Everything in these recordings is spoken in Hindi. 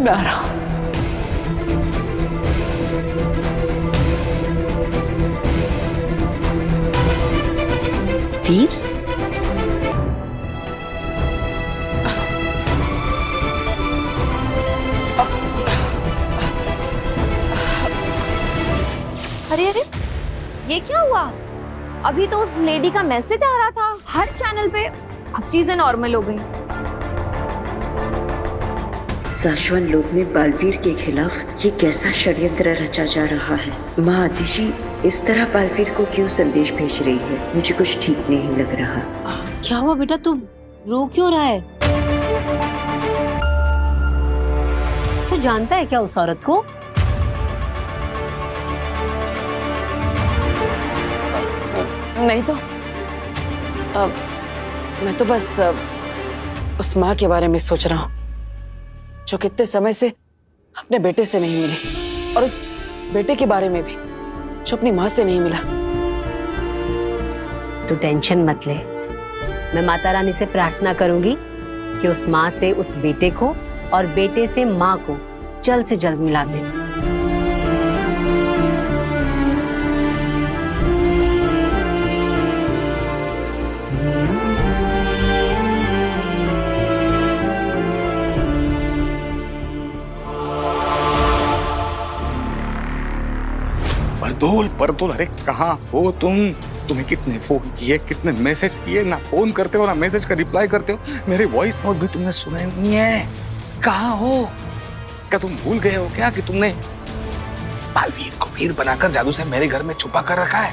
मैं आ रहा हूं। वीर, अरे अरे, ये क्या हुआ? अभी तो उस लेडी का मैसेज आ रहा था हर चैनल पे, अब चीजें नॉर्मल हो गई। शाश्वत लोक में बालवीर के खिलाफ ये कैसा षड्यंत्र रचा जा रहा है? माँ आदिशी इस तरह बालवीर को क्यों संदेश भेज रही है? मुझे कुछ ठीक नहीं लग रहा। क्या हुआ बेटा, तू रो क्यों रहा है? तू जानता है क्या उस औरत को? नहीं तो मैं तो बस उस माँ के बारे में सोच रहा हूँ जो कितने समय से अपने बेटे से नहीं मिली, और उस बेटे के बारे में भी जो अपनी माँ से नहीं मिला। तू टेंशन मत ले, मैं माता रानी से प्रार्थना करूंगी कि उस माँ से उस बेटे को और बेटे से माँ को जल्द से जल्द मिला दे। परतोल, अरे कहाँ हो तुम? तुम्हें कितने फोन किए, कितने मैसेज किए, ना फोन करते हो ना मैसेज का रिप्लाई करते हो। मेरे वॉइस नोट भी तुमने सुने नहीं है। कहाँ हो? क्या तुम भूल गए हो क्या कि तुमने बालवीर को वीर बनाकर जादू से मेरे घर में छुपा कर रखा है?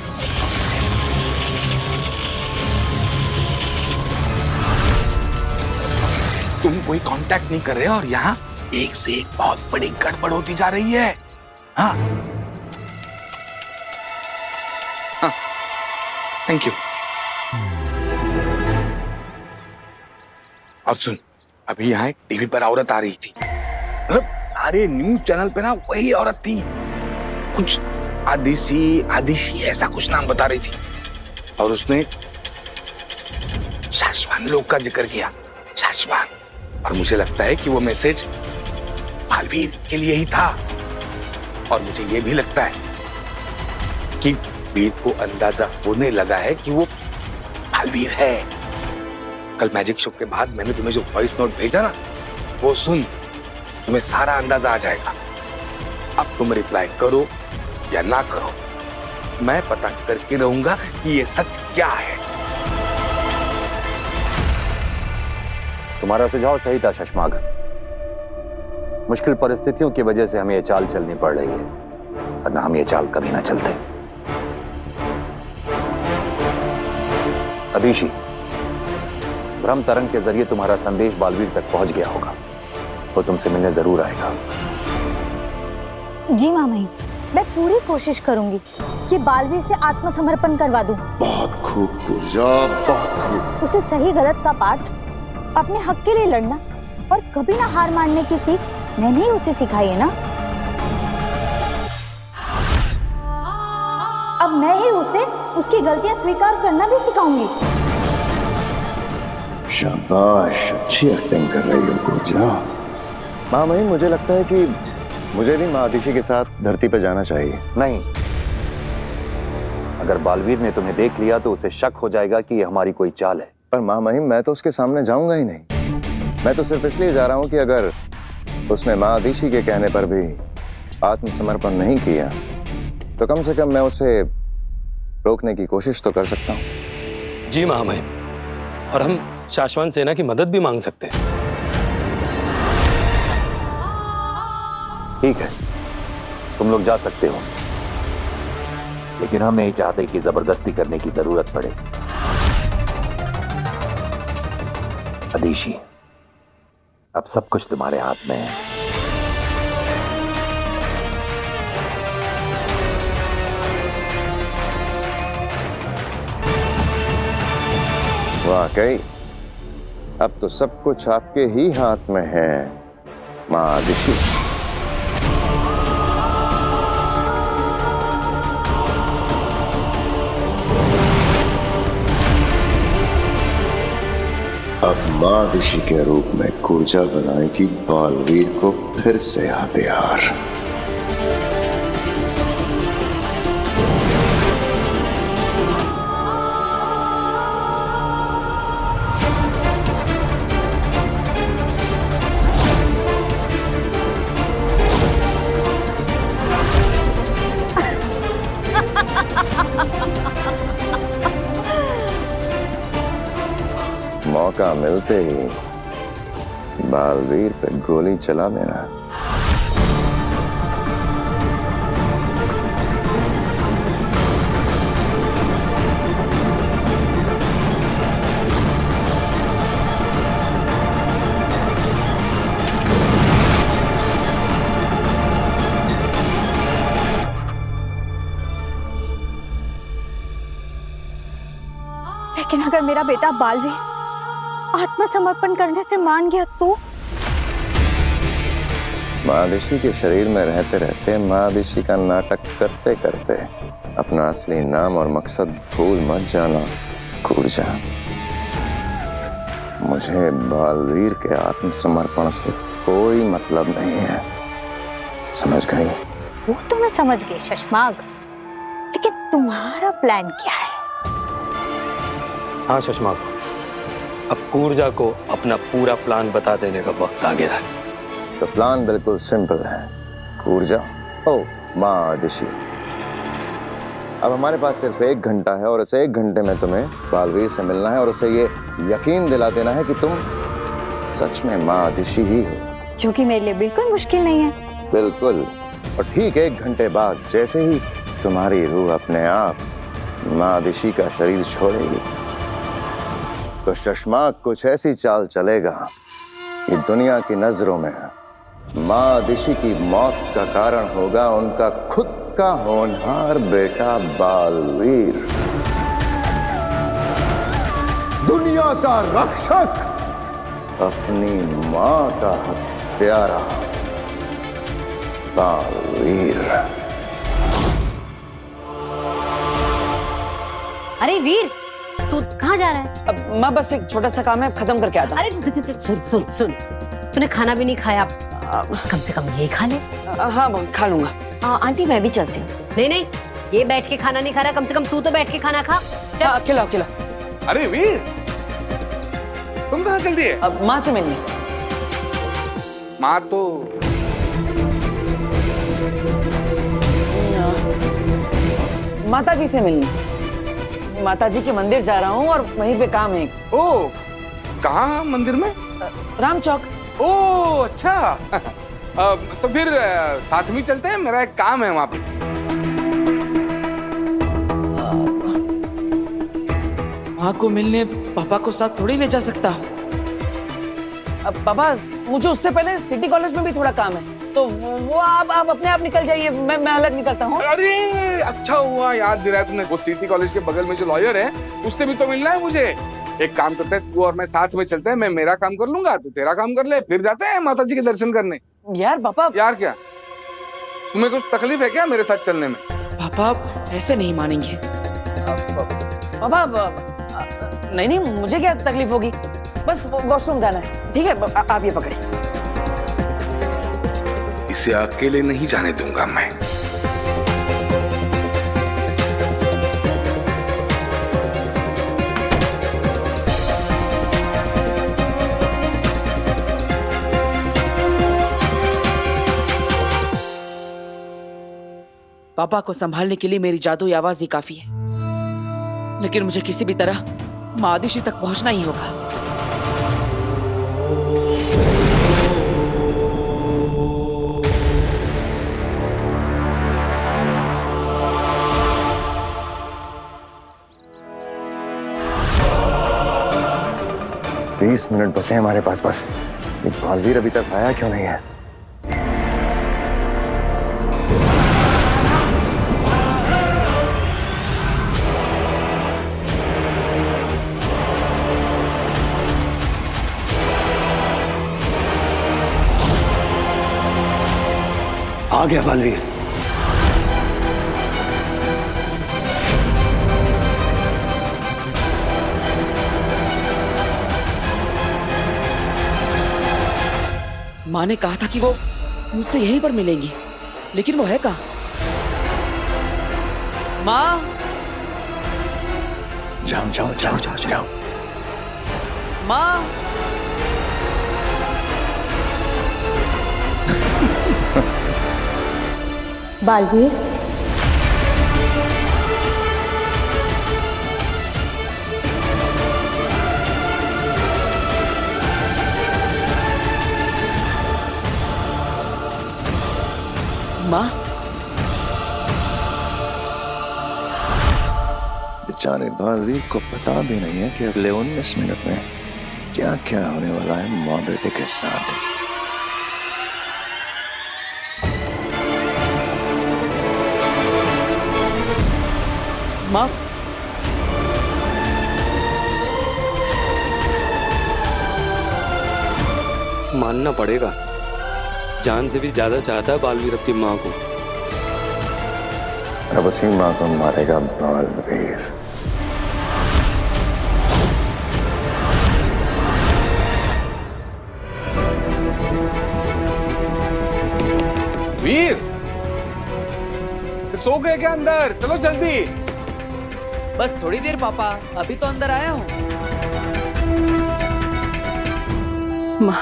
तुम कोई कांटेक्ट नहीं कर रहे हो और यहाँ एक से एक बहुत बड़ी गड़बड़ होती जा रही है। हाँ, थैंक यू। और सुन, अभी यहाँ एक टीवी पर औरत आ रही थी, मतलब सारे न्यूज चैनल पे ना वही औरत थी, कुछ आदिशी ऐसा कुछ नाम बता रही थी, और उसने शाश्वत लोक का जिक्र किया, शाश्वत। और मुझे लगता है कि वो मैसेज बालवीर के लिए ही था, और मुझे ये भी लगता है कि वीर को अंदाजा होने लगा है कि वो बालवीर है। कल मैजिक शो के बाद मैंने तुम्हें जो वॉइस नोट भेजा ना, वो सुन, तुम्हें सारा अंदाजा आ जाएगा। अब तुम रिप्लाई करो या ना करो, मैं पता करके रहूंगा कि ये सच क्या है। तुम्हारा सुझाव सही था शशमाग। मुश्किल परिस्थितियों की वजह से हमें ये चाल चलनी पड़ रही है, वरना हम ये चाल कभी ना चलते। अदिशी, भ्रम तरंग के जरिए तुम्हारा संदेश बालवीर तक पहुंच गया होगा, वो तुमसे मिलने जरूर आएगा। जी मामई, मैं पूरी कोशिश करूंगी कि बालवीर से आत्मसमर्पण करवा दूं। बहुत खूब पूजा, बहुत खूब। उसे सही गलत का पाठ, अपने हक के लिए लड़ना और कभी ना हार मानने की सीख मैंने ही उसे सिखाई है ना। अब मैं ही उसे उसकी गलतियां स्वीकार करना भी सिखाऊंगी। शाबाश, अच्छी एक्टिंग कर रही हो पूजा। माँ मही, मुझे लगता है कि मुझे भी माँ आदिशी के साथ धरती पर जाना चाहिए। नहीं, अगर बालवीर ने तुम्हें देख लिया तो उसे शक हो जाएगा कि ये हमारी कोई चाल है। पर माँ मही, मैं तो उसके सामने जाऊंगा ही नहीं। मैं तो सिर्फ इसलिए जा रहा हूँ कि अगर उसने माँ आदिशी के कहने पर भी आत्मसमर्पण नहीं किया तो कम से कम मैं उसे रोकने की कोशिश तो कर सकता हूँ। जी महामहिम, और हम शाश्वत सेना की मदद भी मांग सकते हैं। ठीक है, तुम लोग जा सकते हो, लेकिन हम नहीं चाहते कि जबरदस्ती करने की जरूरत पड़े। अदिशी, अब सब कुछ तुम्हारे हाथ में है। वाकई अब तो सब कुछ आपके ही हाथ में है माँ आदिशी। अब माँ ऋषि के रूप में कूर्जा बनाएगी बालवीर को फिर से हथियार। मौका मिलते ही बालवीर पे गोली चला देना। लेकिन अगर मेरा बेटा बालवीर आत्मसमर्पण करने से मान गया तो? माँ ऋषि के शरीर में रहते रहते माँ ऋषि का नाटक करते करते अपना असली नाम और मकसद भूल मत जाना कूर्जा। मुझे बालवीर के आत्मसमर्पण से कोई मतलब नहीं है, समझ गई? वो तो मैं समझ गई शशमाग, लेकिन तुम्हारा प्लान क्या है? हाँ शशमाक, अब कूर्जा को अपना पूरा प्लान बता देने का वक्त आ गया है। तो प्लान बिल्कुल सिंपल है कूर्जा। ओ माँ ऋषि, अब हमारे पास सिर्फ 1 घंटा है और इस 1 घंटे में तुम्हें बालवीर से मिलना है और उसे ये यकीन दिला देना है कि तुम सच में माँ ऋषि ही हो, जो कि मेरे लिए बिल्कुल मुश्किल नहीं है। बिल्कुल। और ठीक 1 घंटे बाद जैसे ही तुम्हारी रूह अपने आप माँ ऋषि का शरीर छोड़ेगी तो शशमाक कुछ ऐसी चाल चलेगा कि दुनिया की नजरों में माँ ऋषि की मौत का कारण होगा उनका खुद का होनहार बेटा बालवीर, दुनिया का रक्षक, अपनी माँ का हत्यारा बालवीर। अरे वीर, तू कहाँ जा रहा है? अब माँ बस एक छोटा सा काम है, खत्म करके आता हूँ। अरे सुन सुन सुन, तूने खाना भी नहीं खाया, कम से कम ये खा ले। हाँ खा लूंगा। आंटी मैं भी चलती हूँ। नहीं नहीं, ये बैठ के खाना नहीं खा रहा, कम से कम तू तो बैठ के खाना खा। चल। हाँ, अकेला अकेला। अरे वीर, तुम कहाँ चल दिए? अब माँ से मिलनी। माँ तो माता जी से मिलनी। माता जी के मंदिर जा रहा हूँ और वहीं पे काम है। ओ, कहाँ मंदिर में? राम चौक। ओ अच्छा। तो फिर साथ में चलते हैं, मेरा एक काम है वहां पे। माँ को मिलने पापा को साथ थोड़ी ले जा सकता। अब पापा, मुझे उससे पहले सिटी कॉलेज में भी थोड़ा काम है, तो वो आप अपने आप निकल जाइए, मैं अलग निकलता हूँ। अरे अच्छा हुआ याद दिलाया तुमने, वो सिटी कॉलेज के बगल में जो लॉयर है उससे भी तो मिलना है मुझे। एक काम करते हैं, तू और मैं साथ में चलते हैं, मैं मेरा काम कर लूंगा, तू तेरा काम कर ले, फिर जाते हैं माता जी के दर्शन करने। यार पापा। यार क्या, तुम्हें कुछ तकलीफ है क्या मेरे साथ चलने में? पापा ऐसे नहीं मानेंगे। पापा नहीं नहीं, मुझे क्या तकलीफ होगी, बस वॉशरूम जाना है। ठीक है, आप ये पकड़े। इसे अकेले नहीं जाने दूंगा मैं। पापा को संभालने के लिए मेरी जादुई आवाज ही काफी है, लेकिन मुझे किसी भी तरह माँ ऋषि तक पहुंचना ही होगा। बीस मिनट बचे हैं हमारे पास बस। ये बालवीर अभी तक आया क्यों नहीं है? आ गया बालवीर। माँ ने कहा था कि वो मुझसे यहीं पर मिलेंगी, लेकिन वो है कहाँ? माँ, जाओ जाओ जाओ जाओ जाओ। माँ। बालवीर, माँ, बेचारे बालवीर को पता भी नहीं है कि अगले 19 मिनट में क्या क्या होने वाला है माँ बेटे के साथ। माँ, मानना पड़ेगा, जान से भी ज्यादा चाहता है बालवीर अपनी माँ को। अब उसी माँ को मारेगा बालवीर। वीर, सो गए क्या अंदर? चलो जल्दी। बस थोड़ी देर पापा, अभी तो अंदर आया हूँ। माँ,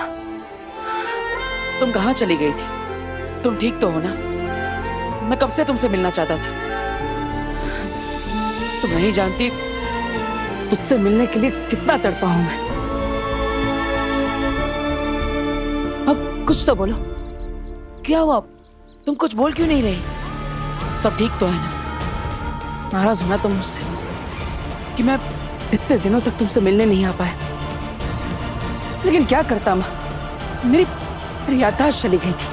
तुम कहाँ चली गई थी? तुम ठीक तो हो ना? मैं कब से तुमसे मिलना चाहता था। तुम नहीं जानती तुझसे मिलने के लिए कितना तड़पा हूं मैं। अब कुछ तो बोलो, क्या हुआ? तुम कुछ बोल क्यों नहीं रही? सब ठीक तो है ना? नाराज होना तुम मुझसे कि मैं इतने दिनों तक तुमसे मिलने नहीं आ पाया, लेकिन क्या करता माँ, मेरी याददाश्त चली गई थी।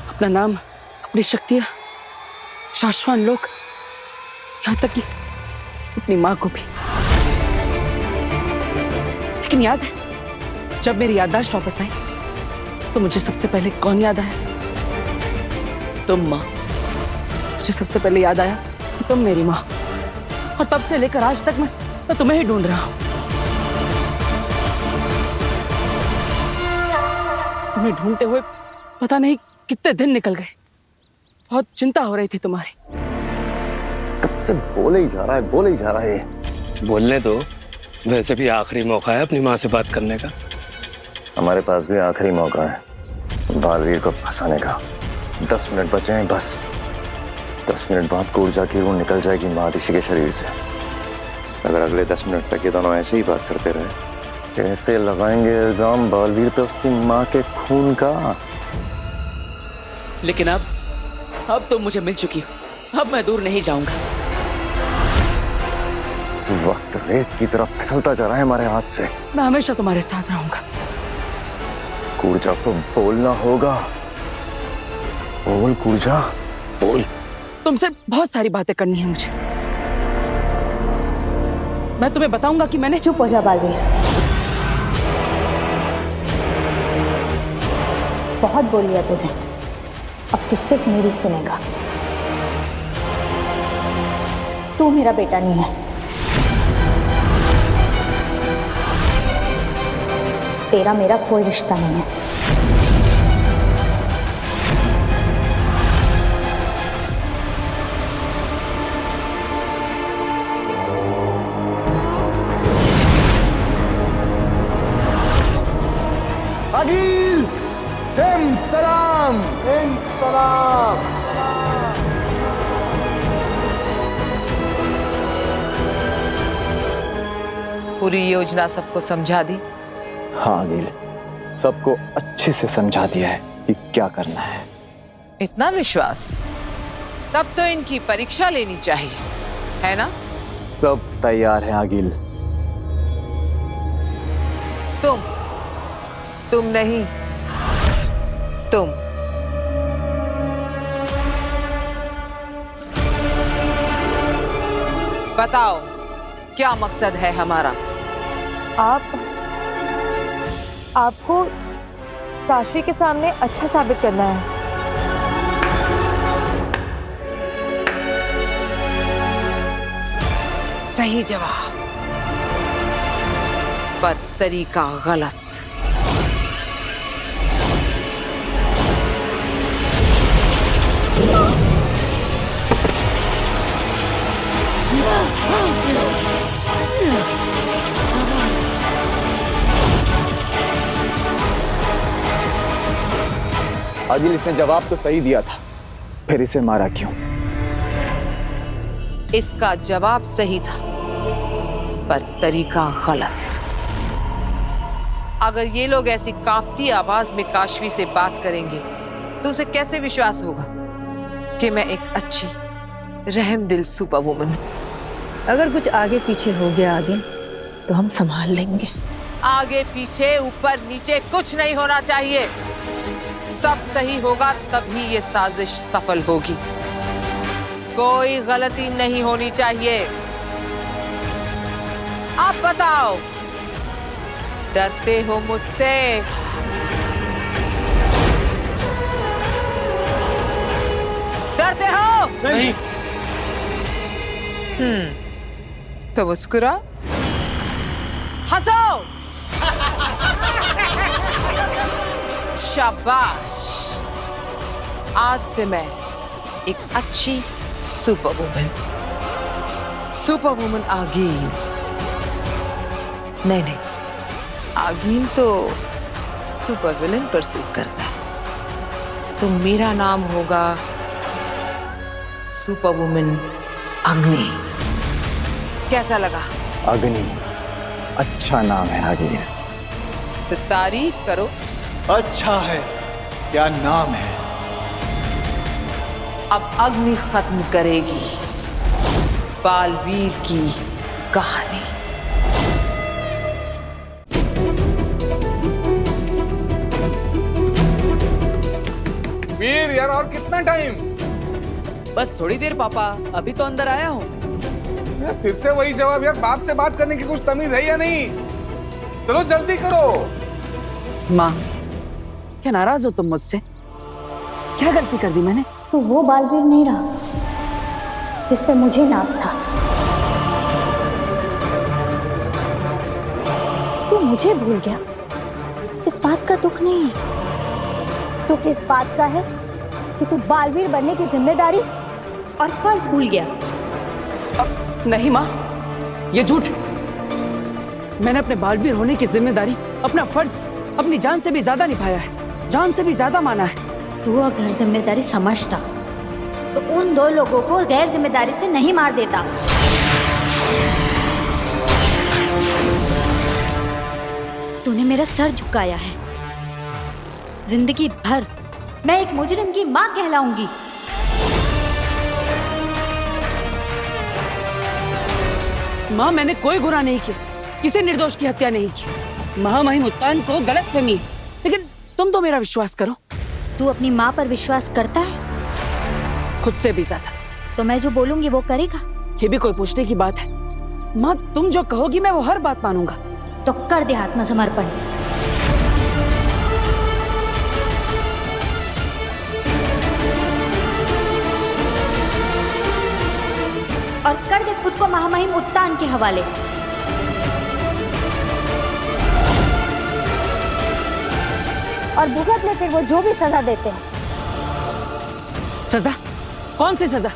अपना नाम, अपनी शक्तियां, शाश्वत लोक, यहां तक कि अपनी मां को भी। लेकिन याद है जब मेरी याददाश्त वापस आई तो मुझे सबसे पहले कौन याद आया? तुम मां। मुझे सबसे पहले याद आया कि तुम मेरी मां, और तब से लेकर आज तक मैं तुम्हें ही ढूंढ रहा हूं। तुम्हें ढूंढते हुए पता नहीं कितने दिन निकल गए। बहुत चिंता हो रही थी तुम्हारी। कब से बोले ही जा रहा है, बोले ही जा रहा है। बोलने दो, वैसे भी आखिरी मौका है अपनी माँ से बात करने का। हमारे पास भी आखिरी मौका है बालवीर को फंसाने का। 10 मिनट बचे हैं बस। 10 मिनट बाद ऊर्जा की रूह निकल जाएगी महादिशी के शरीर से। अगर अगले 10 मिनट तक ये दोनों ऐसे ही बात करते रहे, कैसे लगाएंगे इल्जाम बालवीर पे उसकी माँ के खून का। लेकिन अब तुम मुझे मिल चुकी हो, अब मैं दूर नहीं जाऊंगा। वक्त रेत की तरफ फिसलता जा रहा है हमारे हाथ से। मैं हमेशा तुम्हारे साथ रहूंगा। कूर्जा को बोलना होगा। बोल कूर्जा, बोल। तुमसे बहुत सारी बातें करनी है मुझे। मैं तुम्हें बताऊंगा कि मैंने। चुप हो जा बालवीर, बहुत बोल लिया तूने, अब तू सिर्फ मेरी सुनेगा। तू मेरा बेटा नहीं है, तेरा मेरा कोई रिश्ता नहीं है। अगिल, सलाम, सलाम। पूरी योजना सबको समझा दी? हाँ अगिल, सबको अच्छे से समझा दिया है कि क्या करना है। इतना विश्वास? तब तो इनकी परीक्षा लेनी चाहिए, है ना? सब तैयार है अगिल। तुम नहीं, तुम। बताओ क्या मकसद है हमारा? आपको काशी के सामने अच्छा साबित करना है। सही जवाब, पर तरीका गलत। आदिल, इसने जवाब तो सही दिया था, फिर इसे मारा क्यों? इसका जवाब सही था, पर तरीका गलत। अगर ये लोग ऐसी कांपती आवाज में काशवी से बात करेंगे तो उसे कैसे विश्वास होगा कि मैं एक अच्छी रहमदिल सुपर वुमन हूं। अगर कुछ आगे पीछे हो गया आगे तो हम संभाल लेंगे। आगे पीछे ऊपर नीचे कुछ नहीं होना चाहिए। सब सही होगा तभी ये साजिश सफल होगी। कोई गलती नहीं होनी चाहिए। आप बताओ, डरते हो मुझसे? डरते हो? नहीं। तो मुस्कुरा, हंसो। शाबाश। आज से मैं एक अच्छी सुपर वुमन आगील। नहीं, आगील तो सुपर विलन परस्यूट करता है, तो मेरा नाम होगा सुपर वुमन अग्नि। कैसा लगा? अग्नि अच्छा नाम है आगे। तो तारीफ करो। अच्छा है, क्या नाम है? अब अग्नि खत्म करेगी बालवीर की कहानी। वीर यार, और कितना टाइम? बस थोड़ी देर पापा, अभी तो अंदर आया हूँ। यार फिर से वही जवाब यार, बाप से बात करने की कुछ तमीज है या नहीं? चलो जल्दी करो। माँ, क्या नाराज हो तुम मुझसे? क्या गलती कर दी मैंने? तो वो बालवीर नहीं रहा जिस पे मुझे नाज था। तू मुझे भूल गया, इस बात का दुख नहीं है। दुख इस बात का है कि तू बालवीर बनने की जिम्मेदारी और फर्ज भूल गया। नहीं माँ, ये झूठ है। मैंने अपने बालवीर होने की जिम्मेदारी, अपना फर्ज अपनी जान से भी ज्यादा निभाया है, जान से भी ज्यादा माना है। तू अगर जिम्मेदारी समझता तो उन दो लोगों को गैर जिम्मेदारी से नहीं मार देता। तूने मेरा सर झुकाया है। जिंदगी भर मैं एक मुजरिम की मां कहलाऊंगी। माँ, मैंने कोई गुनाह नहीं किया, किसी निर्दोष की हत्या नहीं की। महामहिम उत्तान को गलतफहमी है, लेकिन तुम तो मेरा विश्वास करो। तू अपनी माँ पर विश्वास करता है? खुद से भी ज्यादा। तो मैं जो बोलूंगी वो करेगा? ये भी कोई पूछने की बात है? माँ, तुम जो कहोगी मैं वो हर बात मानूंगा। तो कर दे आत्मसमर्पण। और कर दे खुद को महामहिम उत्तान के हवाले। और भुगत ले फिर वो जो भी सजा देते हैं। सजा? कौन सी सजा?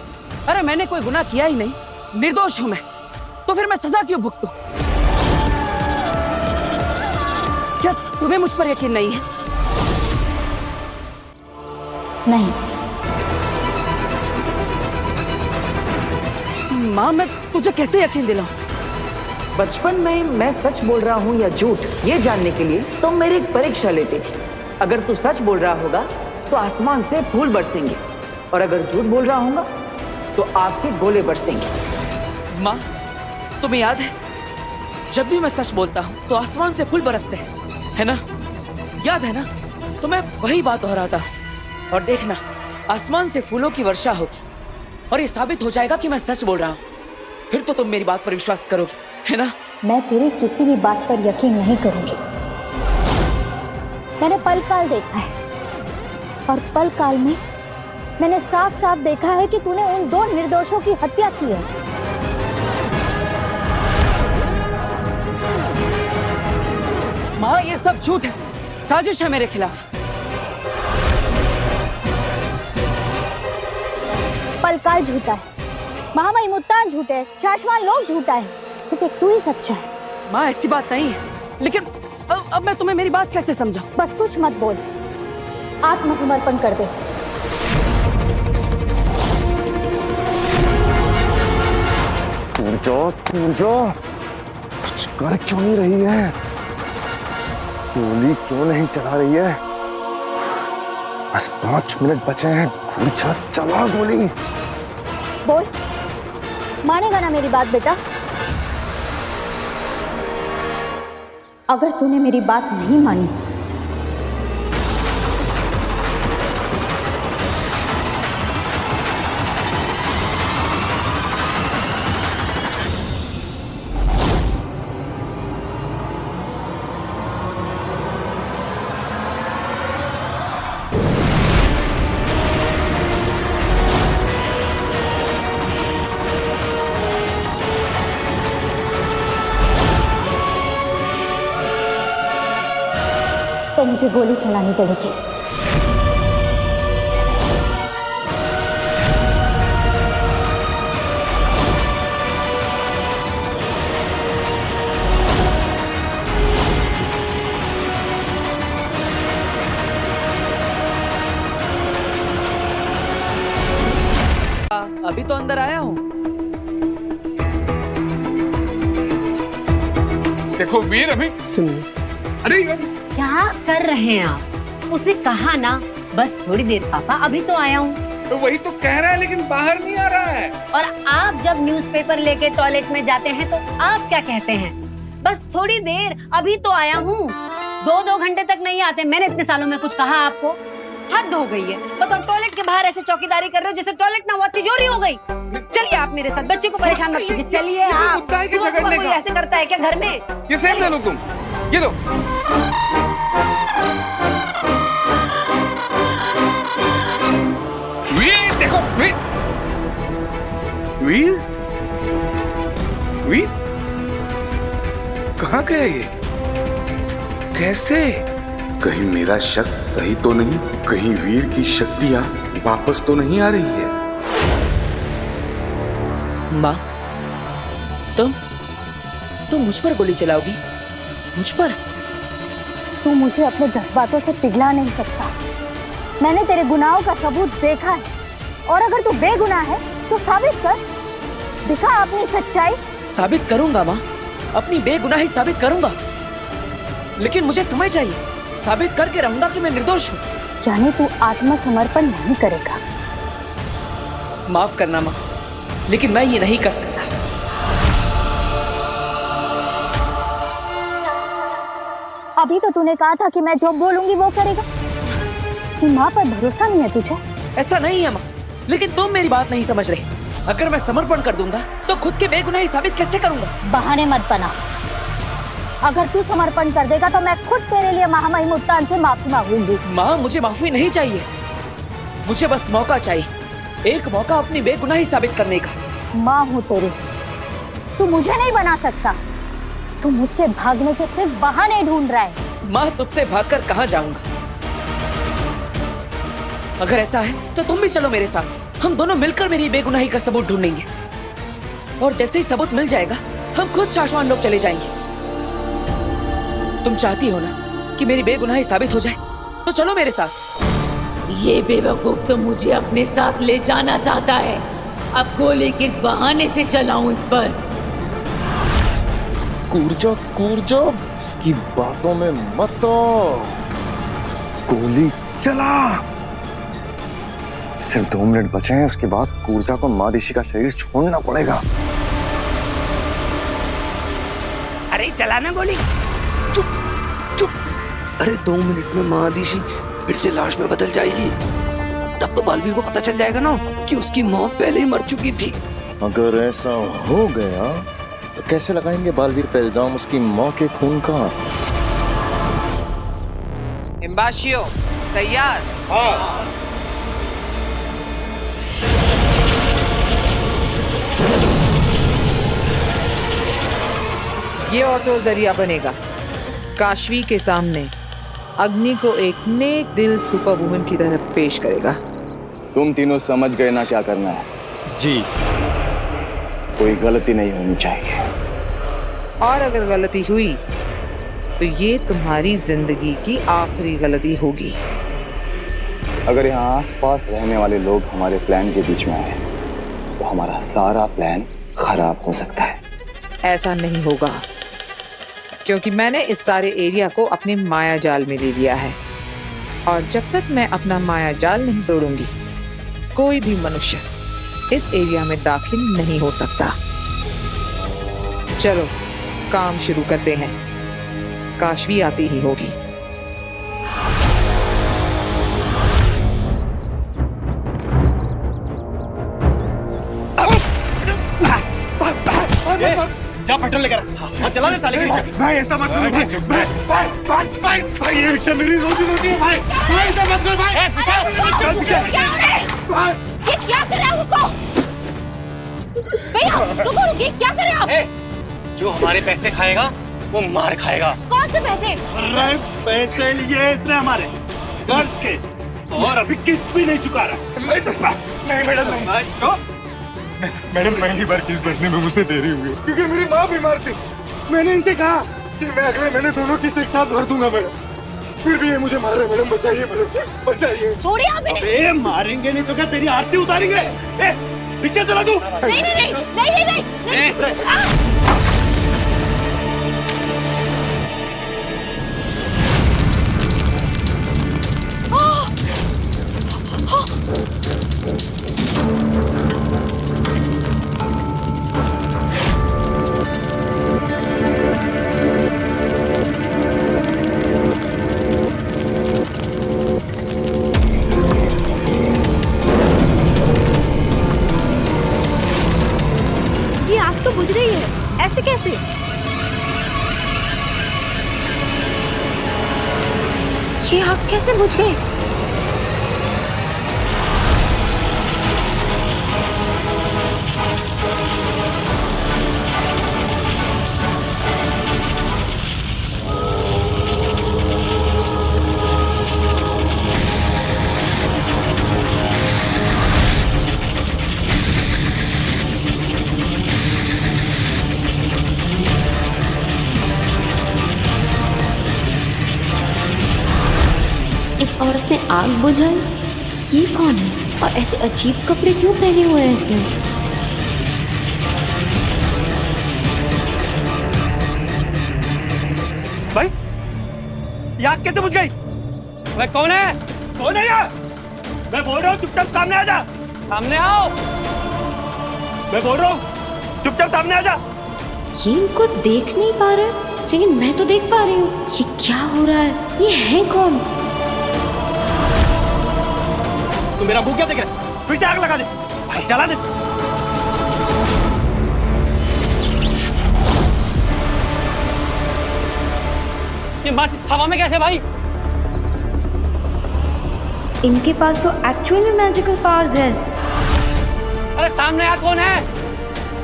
अरे मैंने कोई गुनाह किया ही नहीं, निर्दोष हूं मैं, तो फिर मैं सजा क्यों भुगतूं? क्या तुम्हें मुझ पर यकीन नहीं है? नहीं। माँ, मैं तुझे कैसे यकीन दिलाऊं? बचपन में मैं सच बोल रहा हूँ या झूठ, ये जानने के लिए तुम मेरी एक परीक्षा लेती थी। अगर तू सच बोल रहा होगा तो आसमान से फूल बरसेंगे, और अगर झूठ बोल रहा होगा तो आपके गोले बरसेंगे। माँ, तुम्हें याद है जब भी मैं सच बोलता हूँ तो आसमान से फूल बरसते हैं, है ना? याद है ना? तो मैं वही बात दोहराता हूँ, और देखना आसमान से फूलों की वर्षा होगी, और ये साबित हो जाएगा कि मैं सच बोल रहा हूँ। फिर तो तुम मेरी बात पर विश्वास करोगे, है ना? मैं तेरी किसी भी बात पर यकीन नहीं करूंगी। मैंने पल काल देखा है, और पल काल में मैंने साफ साफ देखा है कि तूने उन दो निर्दोषों की हत्या की है। माँ, ये सब झूठ है, साजिश है मेरे खिलाफ। पल काल झूठा है, महामहिम उत्तान झूठे है, शाश्वान लोग झूठा है, सिर्फ एक तू ही सच्चा है। माँ, ऐसी बात नहीं है, लेकिन अब मैं तुम्हें मेरी बात कैसे समझाऊं? बस कुछ मत बोल। आत्मसमर्पण कर दे। पूजा कुछ कर क्यों नहीं रही है? गोली क्यों नहीं चला रही है? बस 5 मिनट बचे हैं। पूजा चला गोली। बोल, मानेगा ना मेरी बात बेटा? अगर तूने मेरी बात नहीं मानी तो मुझे गोली चलानी पड़ेगी। अभी तो अंदर आया हूँ। देखो वीर, अभी सुनिए, अरे क्या कर रहे हैं आप? उसने कहा ना बस थोड़ी देर पापा, अभी तो आया हूँ। तो वही तो कह रहा है, लेकिन बाहर नहीं आ रहा है। और आप जब न्यूज़पेपर लेके टॉयलेट में जाते हैं तो आप क्या कहते हैं? बस थोड़ी देर, अभी तो आया हूँ। 2-2 घंटे तक नहीं आते। मैंने इतने सालों में कुछ कहा आपको? हद हो गई है। बताओ, टॉयलेट के बाहर ऐसे चौकीदारी कर रहे हो जैसे टॉयलेट ना हुआ तिजोरी हो गई। चलिए आप मेरे साथ, बच्चे को परेशान मत कीजिए। चलिए आप। सुबह कोई ऐसे करता है क्या घर में? ये सेब ले लो तुम, ये लो। वीर देखो, वीर वीर वीर कहाँ गया ये? कैसे? कहीं मेरा शक सही तो नहीं? कहीं वीर की शक्तियां वापस तो नहीं आ रही है? माँ, तुम मुझ पर गोली चलाओगी? मुझ पर? तू मुझे अपने जज्बातों से पिघला नहीं सकता। मैंने तेरे गुनाहों का सबूत देखा है, और अगर तू बेगुनाह है तो साबित कर, दिखा अपनी सच्चाई। साबित करूंगा माँ, अपनी बेगुनाही साबित करूंगा, लेकिन मुझे समय चाहिए। साबित करके रहूंगा कि मैं निर्दोष हूँ। जाने तू आत्मसमर्पण नहीं करेगा। माफ करना माँ, लेकिन मैं ये नहीं कर सकता। अभी तो तूने कहा था कि मैं जो बोलूंगी वो करेगा। कि माँ पर भरोसा नहीं है तुझे? ऐसा नहीं है माँ, लेकिन तुम मेरी बात नहीं समझ रहे। अगर मैं समर्पण कर दूंगा तो खुद के बेगुनाही साबित कैसे करूंगा? बहाने मत बना। अगर तू समर्पण कर देगा तो मैं खुद तेरे लिए महामहिम उत्तान से माफी मांगूंगी। माँ, मुझे माफी नहीं चाहिए, मुझे बस मौका चाहिए, एक मौका अपनी बेगुनाही साबित करने का। माँ हूँ तेरी, तू मुझे नहीं बना सकता। तू मुझसे भागने के सिर्फ बहाने ढूंढ रहा है। माँ, तुझसे भागकर कहाँ जाऊंगा? अगर ऐसा है तो तुम भी चलो मेरे साथ। हम दोनों मिलकर मेरी बेगुनाही का सबूत ढूंढेंगे, और जैसे ही सबूत मिल जाएगा हम खुद शाश्वान लोग चले जाएंगे। तुम चाहती हो ना कि मेरी बेगुनाही साबित हो जाए, तो चलो मेरे साथ। ये बेवकूफ तो मुझे अपने साथ ले जाना चाहता है। अब गोली किस बहाने से चलाऊं इस पर? कूर्जा, इसकी बातों में मत आओ। गोली चला। सिर्फ 2 मिनट बचे हैं, उसके बाद कूर्जा को मादिशी का शरीर छोड़ना पड़ेगा। अरे चलाना गोली। चुप। अरे 2 मिनट में महादिशी फिर से लाश में बदल जाएगी। तब तो बालवीर को पता चल जाएगा ना कि उसकी मौत पहले ही मर चुकी थी। अगर ऐसा हो गया तो कैसे लगाएंगे बालवीर पे इल्जाम उसकी माँ के खून का? हिम्बाशियो तैयार? हाँ। ये और तो जरिया बनेगा। काशवी के सामने अग्नि को एक नेक दिल सुपर वुमन की तरह पेश करेगा। तुम तीनों समझ गए ना क्या करना है? जी। कोई गलती नहीं होनी चाहिए। और अगर गलती हुई तो ये तुम्हारी जिंदगी की आखिरी गलती होगी। अगर यहाँ आसपास रहने वाले लोग हमारे प्लान के बीच में आए तो हमारा सारा प्लान खराब हो सकता है। ऐसा नहीं होगा, क्योंकि मैंने इस सारे एरिया को अपने माया जाल में ले लिया है, और जब तक मैं अपना माया जाल नहीं तोड़ूंगी, कोई भी मनुष्य इस एरिया में दाखिल नहीं हो सकता। चलो काम शुरू करते हैं, काशवी आती ही होगी। जा पेट्रोल लेकर हाँ, चला दे ताले की रिक्शा। भाई ऐसा मत करो भाई ये रिक्शा मेरी रोजी रोटी है भाई ऐसा मत करो भाई। ये क्या कर रहे हैं रुको भैया, रुको रुकिए, क्या कर रहे हैं आप? जो हमारे पैसे खाएगा वो मार खाएगा। कौन से पैसे? अरे पैसे लिए इसने हमारे कर्ज के, और अभी किस्त भी नहीं चुका रहा। नहीं मैडम, मैडम पहली बार किस्त भरने में मुझसे देरी हुई क्योंकि मेरी माँ बीमार थी। मैंने इनसे कहा कि मैं अगले महीने दोनों किस्त एक साथ भर दूंगा मैडम, फिर भी ये मुझे मार रहे। मैडम बचाइए, मैडम बचाइए। छोड़िए आप इन्हें। अरे मारेंगे नहीं तो क्या तेरी आरती उतारेंगे? रिक्शा चला दूं? नहीं नहीं नहीं नहीं नहीं नहीं, नहीं। बुझ रही है, ऐसे कैसे? ये आग कैसे बुझ गई? इस औरत ने आग बुझाई, ये कौन है और ऐसे अजीब कपड़े क्यों पहने हुए हैं इसने? भाई ये आग कैसे बुझ गई? भाई कौन है? कौन है यार? मैं बोल रहा हूँ चुपचाप सामने आ जा। सामने आओ, मैं बोल रहा हूँ चुपचाप सामने आ जा। ये इनको देख नहीं पा रहे, लेकिन मैं तो देख पा रही हूँ। ये क्या हो रहा है? ये है कौन? तू मेरा मुंह क्या देख रहा है? फिर से आग लगा दे भाई, जला दे। ये माचिस हवा में कैसे भाई? इनके पास तो एक्चुअल में मैजिकल पावर्स है। अरे सामने आ, कौन है?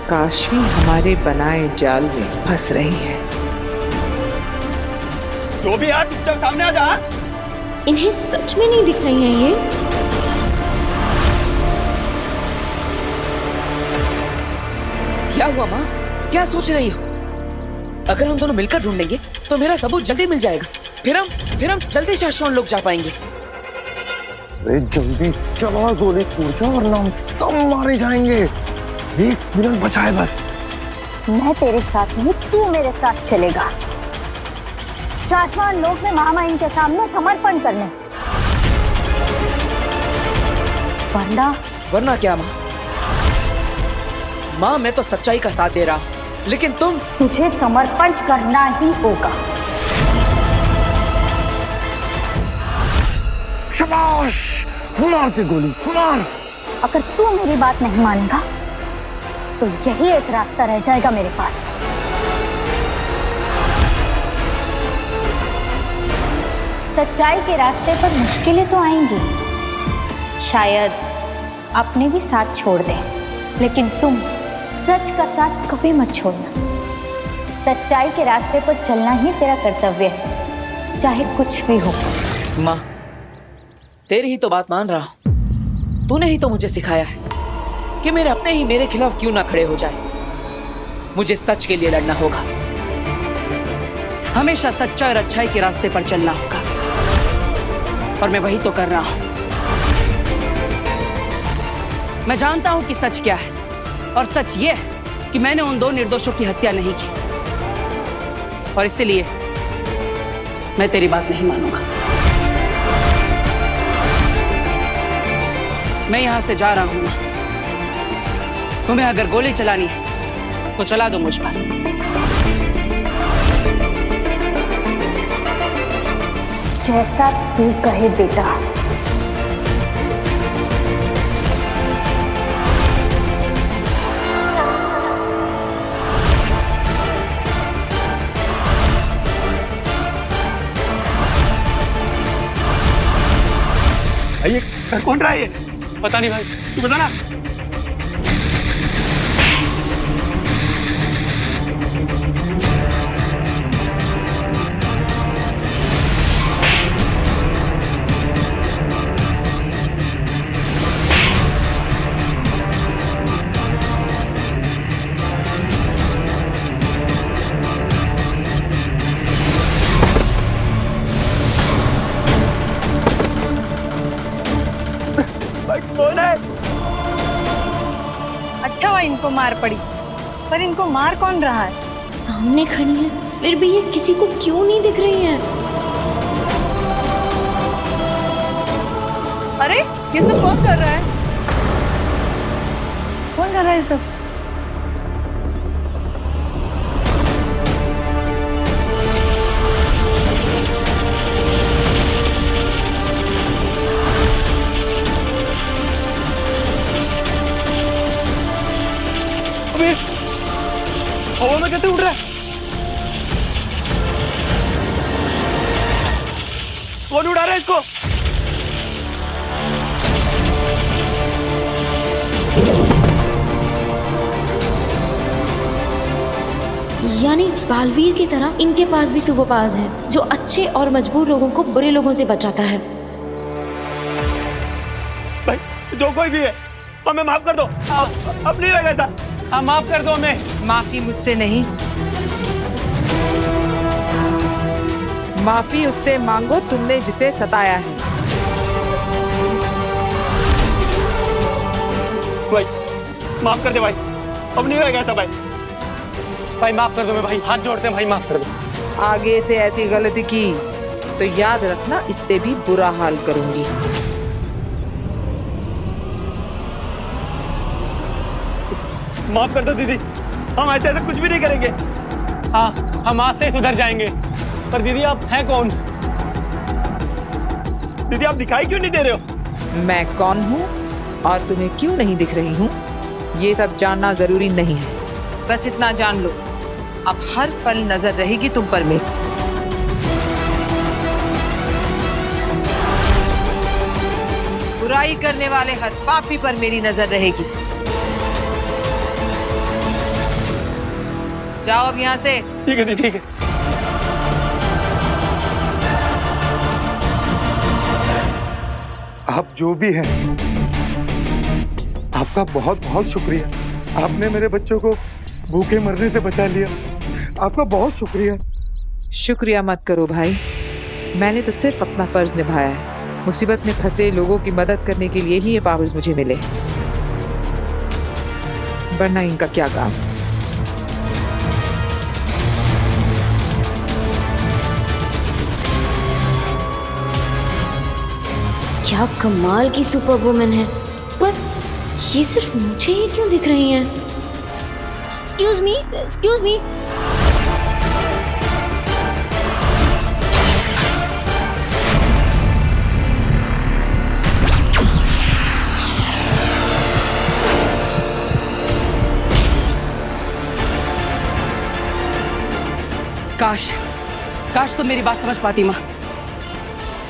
काशवी हमारे बनाए जाल में फंस रही है। जो भी आ, चुपचाप सामने आ जा। इन्हें सच में नहीं दिख रही हैं ये। क्या हुआ माँ? क्या सोच रही हो? अगर हम दोनों मिलकर ढूंढेंगे तो मेरा सबूत जल्दी मिल जाएगा। फिर हम जल्दी शाश्वन लोग जा पाएंगे। अरे जल्दी चलो, गोली कूद जाओ वरना हम सब मारे जाएंगे। 1 मिनट बचा है बस। मैं तेरे साथ नहीं, तू मेरे साथ चलेगा। शाश्वन लोग में मामा इनके सामने समर्पण करने, वरना क्या माँ? माँ मैं तो सच्चाई का साथ दे रहा हूँ, लेकिन तुझे समर्पण करना ही होगा। शाबाश, मार के गोली मार। अगर तू मेरी बात नहीं मानेगा तो यही एक रास्ता रह जाएगा मेरे पास। सच्चाई के रास्ते पर मुश्किलें तो आएंगी, शायद अपने भी साथ छोड़ दें, लेकिन तुम सच का साथ कभी मत छोड़ना। सच्चाई के रास्ते पर चलना ही तेरा कर्तव्य है, चाहे कुछ भी हो। माँ तेरी ही तो बात मान रहा हूँ। तूने ही तो मुझे सिखाया है कि मेरे अपने ही मेरे खिलाफ क्यों ना खड़े हो जाए। मुझे सच के लिए लड़ना होगा, हमेशा सच्चाई और अच्छाई के रास्ते पर चलना होगा, और मैं वही तो कर रहा हूँ। मैं जानता हूं कि सच क्या है, और सच ये है कि मैंने उन 2 निर्दोषों की हत्या नहीं की, और इसलिए मैं तेरी बात नहीं मानूंगा। मैं यहां से जा रहा हूं। तुम्हें अगर गोली चलानी है तो चला दो मुझ पर। जैसा तू कहे बेटा। ये कौन रहा है ये? पता नहीं भाई, तू बता ना। कौन है? अच्छा हुआ इनको मार पड़ी, पर इनको मार कौन रहा है? सामने खड़ी है, फिर भी ये किसी को क्यों नहीं दिख रही है? अरे ये सब कौन कर रहा है? कौन कर रहा है सब? हवा में कैसे उड़ रहा है? कौन उड़ा रहा है इसको? यानी बालवीर की तरह इनके पास भी सुपर पावर्स हैं, जो अच्छे और मजबूर लोगों को बुरे लोगों से बचाता है। भाई जो कोई भी है, हमें माफ कर दो। अब नहीं रहेगा ऐसा। माफ कर दो हमें। माफी मुझसे नहीं, माफी उससे मांगो तुमने जिसे सताया है। भाई माफ कर दे भाई, अब नहीं रहेगा ऐसा भाई। भाई माफ कर दो मैं, भाई हाथ जोड़ते हैं भाई, माफ कर दो। आगे से ऐसी गलती की तो याद रखना, इससे भी बुरा हाल करूंगी। माफ कर दो दीदी, हम ऐसे ऐसे कुछ भी नहीं करेंगे। हाँ, हम आज से सुधर जाएंगे। पर दीदी आप हैं कौन? दीदी आप दिखाई क्यों नहीं दे रहे हो? मैं कौन हूँ और तुम्हें क्यों नहीं दिख रही हूँ, ये सब जानना जरूरी नहीं है। बस इतना जान लो, अब हर पल नजर रहेगी तुम पर मेरी। बुराई करने वाले हर पापी पर मेरी नजर रहेगी। जाओ अब यहाँ से। ठीक है दीदी, ठीक है। आप जो भी हैं, आपका बहुत बहुत शुक्रिया। आपने मेरे बच्चों को भूखे मरने से बचा लिया, आपका बहुत शुक्रिया। शुक्रिया मत करो भाई, मैंने तो सिर्फ अपना फर्ज निभाया है। मुसीबत में फंसे लोगों की मदद करने के लिए ही ये पावर्स मुझे मिले, वरना इनका क्या काम। क्या कमाल की सुपर वुमन है, पर ये सिर्फ मुझे ही क्यों दिख रही हैं? Excuse me, excuse me. काश काश तुम मेरी बात समझ पाती माँ,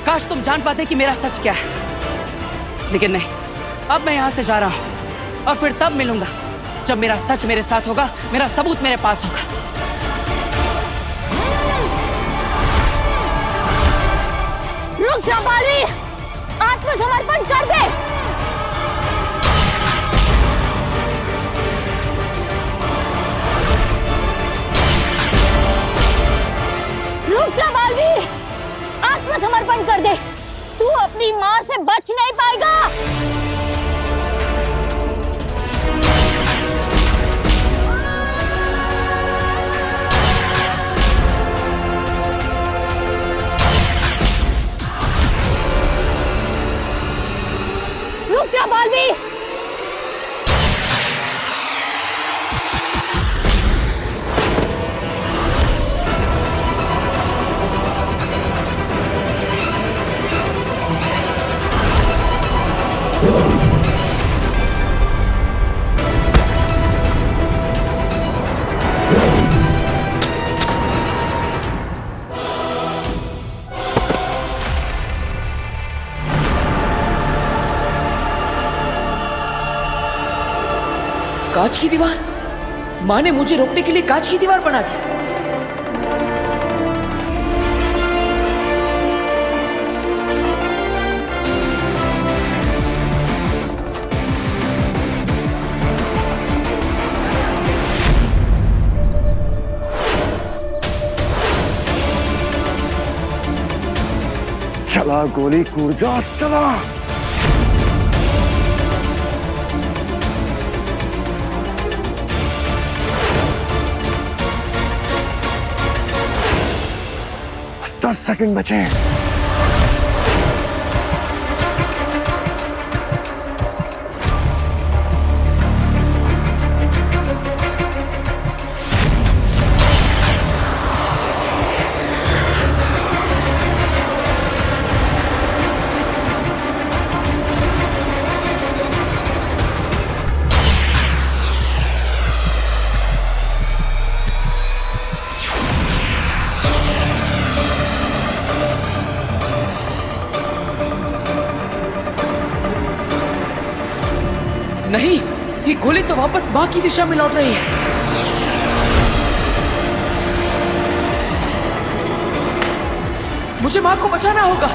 काश तुम जान पाते कि मेरा सच क्या है। लेकिन नहीं, अब मैं यहां से जा रहा हूं और फिर तब मिलूंगा जब मेरा सच मेरे साथ होगा, मेरा सबूत मेरे पास होगा। रुक जा बालवीर, आत्मसमर्पण कर दे। रुक जा बालवीर, आत्मसमर्पण कर दे। तू अपनी मां से बच नहीं पाएगा। बालवीर! कांच की दीवार? माँ ने मुझे रोकने के लिए कांच की दीवार बना दी। चला गोली, कूद जा, चला। बस 10 सेकंड बचे। नहीं, ये गोली तो वापस माँ की दिशा में लौट रही है। मुझे माँ को बचाना होगा।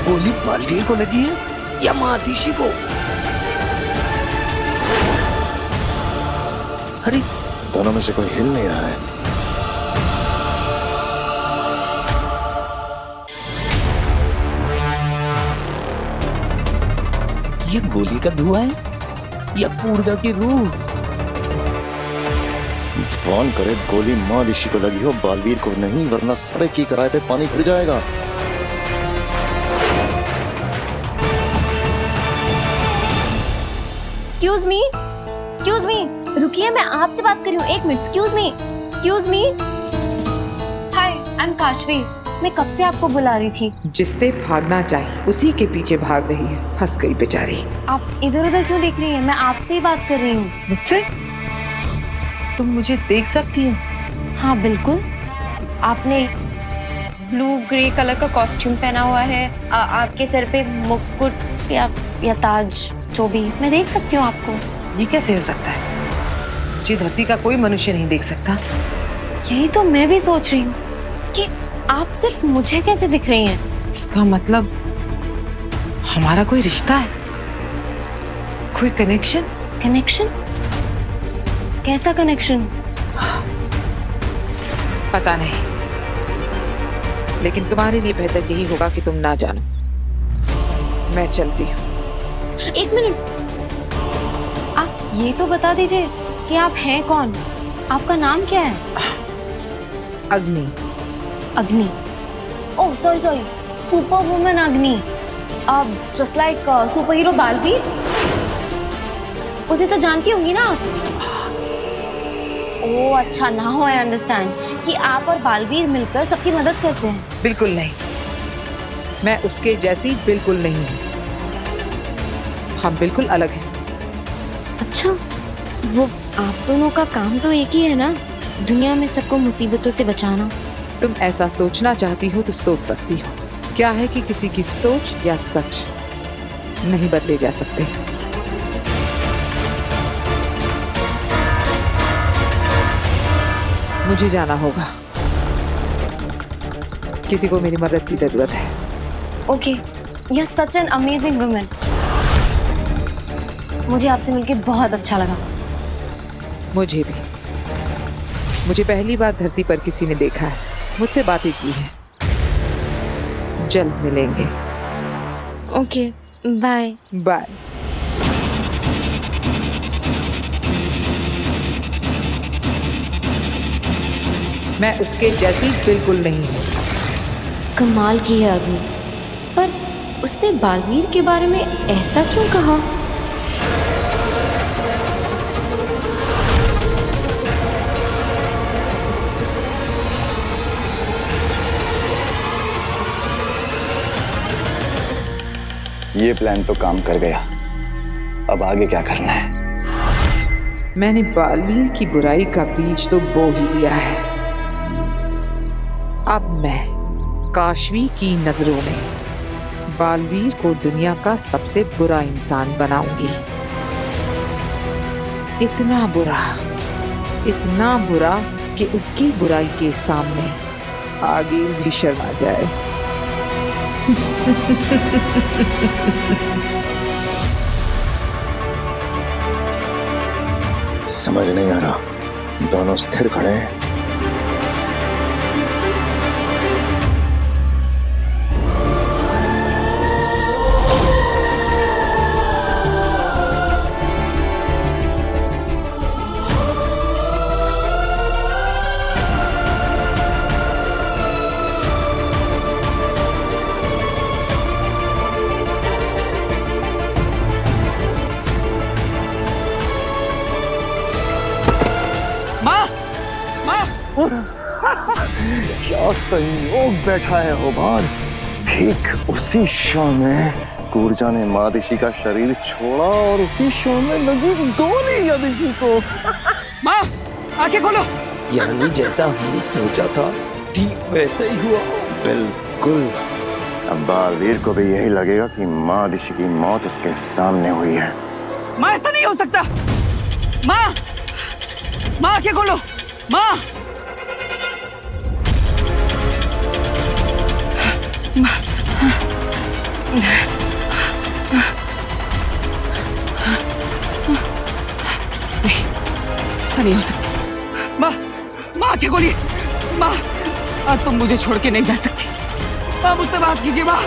गोली बालवीर को लगी है या माँ आदिशी को? अरे दोनों में से कोई हिल नहीं रहा है। ये गोली का धुआं है या ऊर्जा की रूह? भगवान करे गोली माँ ऋषि को लगी हो, बालवीर को नहीं, वरना सारे की किराए पे पानी फिर जाएगा। एक्सक्यूज मी, रुकिए, मैं आपसे बात कर रही हूँ। 1 minute, excuse me. Hi, I am Kashvi. मैं कब से आपको बुला रही थी। जिससे भागना चाहिए उसी के पीछे भाग रही है। फंस गई बेचारी। आप इधर उधर क्यों देख रही हैं? मैं आपसे ही बात कर रही हूँ। मुझसे? तुम मुझे देख सकती हो? हाँ बिल्कुल। आपने ब्लू ग्रे कलर का कॉस्ट्यूम पहना हुआ है, आपके सर पे मुकुट या ताज, जो भी, मैं देख सकती हूँ आपको। ये कैसे हो सकता है? मुझे धरती का कोई मनुष्य नहीं देख सकता। यही तो मैं भी सोच रही हूँ कि आप सिर्फ मुझे कैसे दिख रही हैं। इसका मतलब हमारा कोई रिश्ता है, कोई कनेक्शन? कनेक्शन? कैसा कनेक्शन? पता नहीं, लेकिन तुम्हारे लिए बेहतर यही होगा कि तुम ना जानो। मैं चलती हूँ। 1 मिनट, आप ये तो बता दीजिए कि आप हैं कौन? आपका नाम क्या है? अग्नि। अग्नि? ओह सॉरी, सुपर वुमन अग्नि। Just like super hero Baalveer. उसे तो जानती होंगी ना आप? ओह अच्छा, नाउ आई अंडरस्टैंड कि आप और बालवीर मिलकर सबकी मदद करते हैं। बिल्कुल नहीं, मैं उसके जैसी बिल्कुल नहीं हूँ। हम बिल्कुल अलग हैं। अच्छा, वो आप दोनों का काम तो एक ही है ना, दुनिया में सबको मुसीबतों से बचाना। तुम ऐसा सोचना चाहती हो तो सोच सकती हो। क्या है कि किसी की सोच या सच नहीं बदले जा सकते। मुझे जाना होगा, किसी को मेरी मदद की जरूरत है। Okay, you are such an amazing woman. मुझे आपसे मिलके बहुत अच्छा लगा। मुझे भी। मुझे पहली बार धरती पर किसी ने देखा है, मुझसे बातें की है। जल्द मिलेंगे। Okay, bye. बाय। मैं उसके जैसी बिल्कुल नहीं हूँ। कमाल की है अग्नि, पर उसने बालवीर के बारे में ऐसा क्यों कहा? ये प्लान तो काम कर गया, अब आगे क्या करना है? मैंने बालवीर की बुराई का बीज तो बो ही दिया है। अब मैं काशवी की नजरों में बालवीर को दुनिया का सबसे बुरा इंसान बनाऊंगी। इतना बुरा कि उसकी बुराई के सामने आगे भी शर्मा जाए। समझ नहीं आ रहा, दोनों स्थिर खड़े हैं। क्या संयोग बैठा है होबार। ठीक उसी क्षण में कूर्जा ने मादिशी का शरीर छोड़ा और उसी क्षण में लगी गोली यदिशी को। माँ, आंखें खोलो। यानी जैसा हमने सोचा था ठीक वैसा ही हुआ। बिल्कुल। अब बालवीर को भी यही लगेगा कि मादिशी की मौत उसके सामने हुई है। माँ, ऐसा नहीं हो सकता। माँ, आंखें खोलो। माँ, ऐसा नहीं हो सकता। माँ, आंखें खोलिए। माँ, आज तुम मुझे छोड़ के नहीं जा सकती। माँ, मुझसे बात कीजिए। माँ,